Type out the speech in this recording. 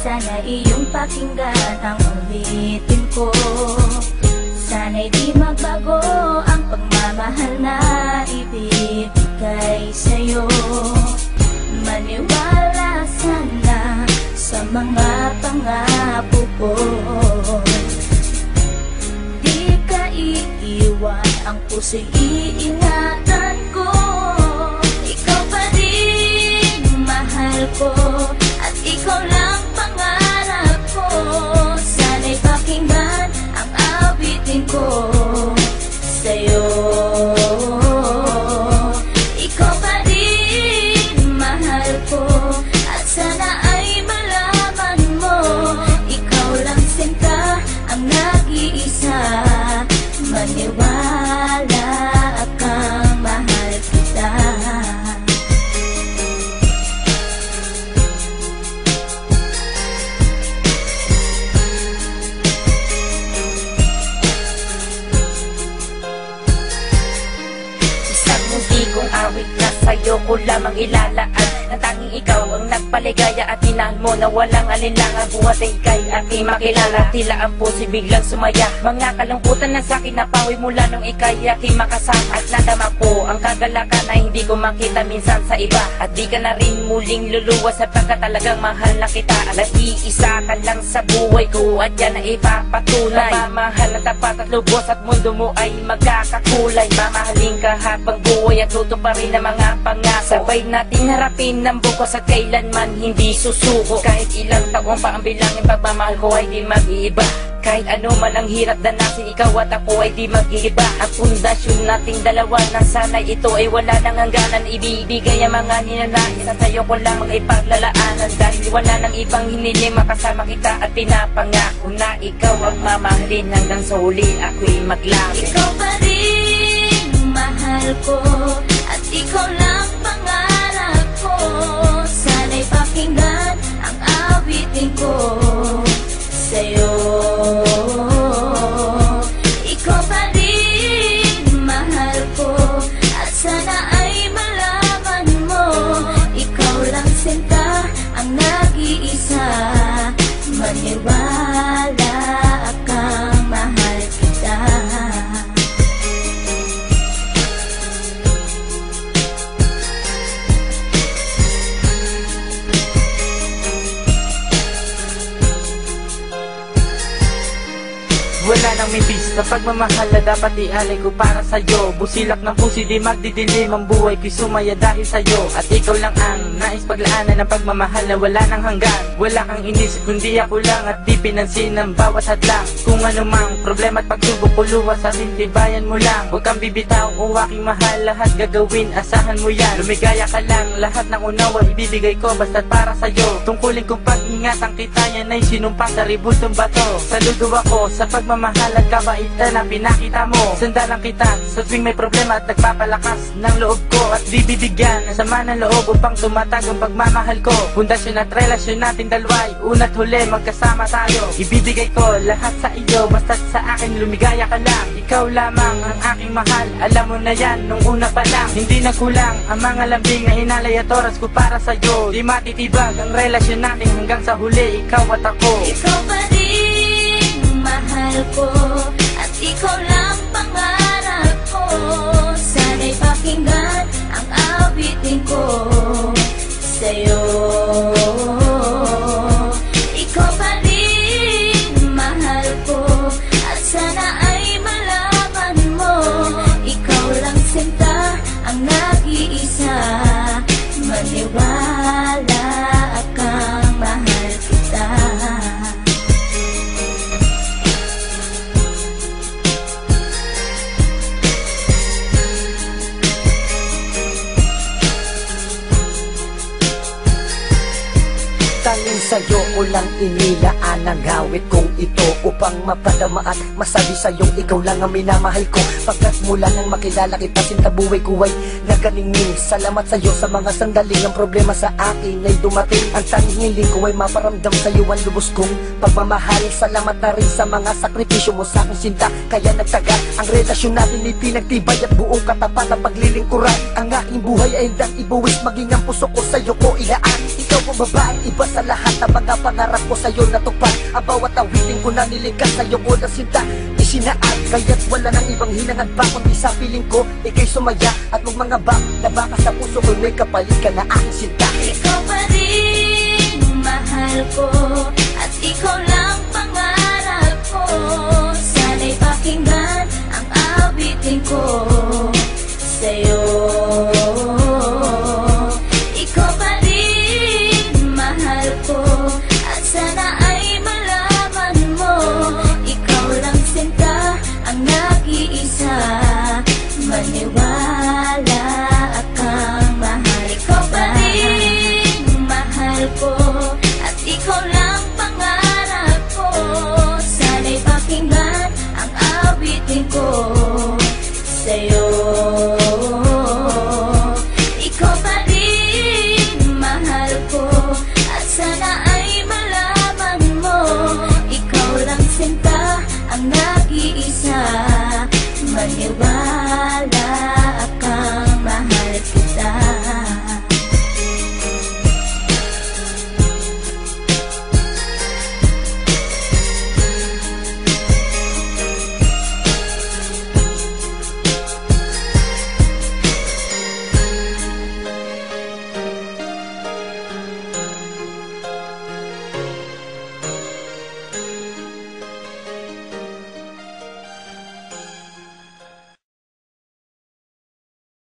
Sana iyong pakinggan ang ulitin ko. Sana'y di magbago ang pagmamahal na ibibigay sa'yo. Maniwala sana sa mga pangako ko. Di ka iiwan, ang puso'y iingatan ko. Ikaw pa rin mahal ko, at ikaw lang pangarap ko. Sana'y pakinggan ang awitin ko sa'yo. Ikaw pa rin mahal ko, at sana ay malaman mo, ikaw lang sinta ang nag-iisa. Maniwala kang mahal kita. Isang hindi kong awit na sa'yo ko lamang ilalaan. Ang tanging ikaw ang nagpaligaya at inahan mo na walang alinlangan. Buhat ay ika'y aking makilala. Tila ang puso'y biglang sumaya. Mga kalungkutan na sa'kin napawi mula nung ika'y aking makasama. At nadama ko ang kagalakan na hindi ko makita minsan sa iba. At di ka na rin muling luluwas sapagkat talagang mahal na kita. At iisa ka lang sa buhay ko, at yan ay ipapatunay. Mamahal na tapat at lubos, at mundo mo ay magkakakulay. Mamahalin ka habang buhay at tuto pa rin ang mga pangako. Sabay natin harapin ng bukos at kailanman hindi susuko. Kahit ilang taon pa ang bilangin, pagmamahal ko ay di mag-iiba. Kahit ano man ang hirap danasin, ikaw at ako ay di mag-iiba. Ang pundasyon nating dalawa na sana'y ito ay wala nang hangganan. Ibibigay ang mga ninanais at sa'yo ko lamang ipaglalaanan. Dahil wala nang ibang hiniling, makasama kita at pinapangako na ikaw ang mamahalin hanggang sa huli ako'y maglapit. Ikaw pa rin mahal ko, at ikaw lang pangarap ko. Sana'y pakinggan ang awitin ko sa'yo. Ikaw pa rin mahal ko, at sana ay malaman mo, ikaw lang sinta ang nag-iisa. Maniwala kang mahal kita. Wala nang mibis na pagmamahal na dapat ialay ko para sa'yo. Busilak ng puso di magdidilim, ang buhay ko'y sumaya dahil sa'yo. At ikaw lang ang nais paglaanan ng pagmamahal na wala nang hanggan. Wala kang inisip kundi ako lang, at di pinansin ang bawat hadlang. Kung anumang problema at pagsubok ko luwas, sa tintibayan mo lang. Huwag kang bibitaw o aking mahal, lahat gagawin, asahan mo yan. Lumigaya ka lang, lahat ng unawa ibibigay ko basta't para sa'yo. Tungkulin kong pag-ingatan kita, yan ay sinumpa sa ribultong bato. Saludo ako sa pagmamahal at kabaitan na pinakita mo. Sandalang kita sa tuwing may problema at nagpapalakas ng loob ko. At di bibigyan ng sama ng loob upang tumatag ang pagmamahal ko. Pundasyon at relasyon nating dalawa'y una't huli magkasama tayo. Ibibigay ko lahat sa iyo basta't sa akin lumigaya ka lang. Ikaw lamang ang aking mahal, alam mo na yan nung una pa lang. Hindi na kulang ang mga lambing na inalay at oras ko para sa'yo. Di matitibag ang relasyon natin hanggang sa huli, ikaw at ako. Ikaw pa rin mahal ko, at ikaw lang pangarap ko. Sana'y pakinggan ang awitin ko sa'yo. Ikaw pa rin mahal ko, at sana ay malaman mo, ikaw lang sinta ang nag-iisa. Maniwala kang mahal kita. Tanging sa'yo ko lang inilaan ang awit kong ito, upang mapadama at masabi sa'yong ikaw lang ang minamahal ko. Pagkat mula nang makilala kita, sinta buhay ko ay naganingning. Salamat sa'yo sa mga sandaling ang problema sa akin ay dumating. Ang tanging hiling ko ay maparamdam sa'yo ang lubos kong pagmamahal. Salamat na rin sa mga sakripisyo mo sa aking sinta, kaya nagtagal ang relasyon natin ay pinagtibay at buong katapat ang paglilingkuran. Ang aking buhay ay hindang ibuwis, maging ang puso ko sa'yo ko ilaan. Ikaw ang babae, iba sa lahat ng mga pangarap ko sa'yo natupad. Ang bawat awiting ko na nilikas sa'yo ko na sinta isinaan, kaya't wala nang ibang hinangad pa kundi sa piling ko ika'y sumaya at magmangabang na baka sa puso ko may kapalit ka na aking sinta.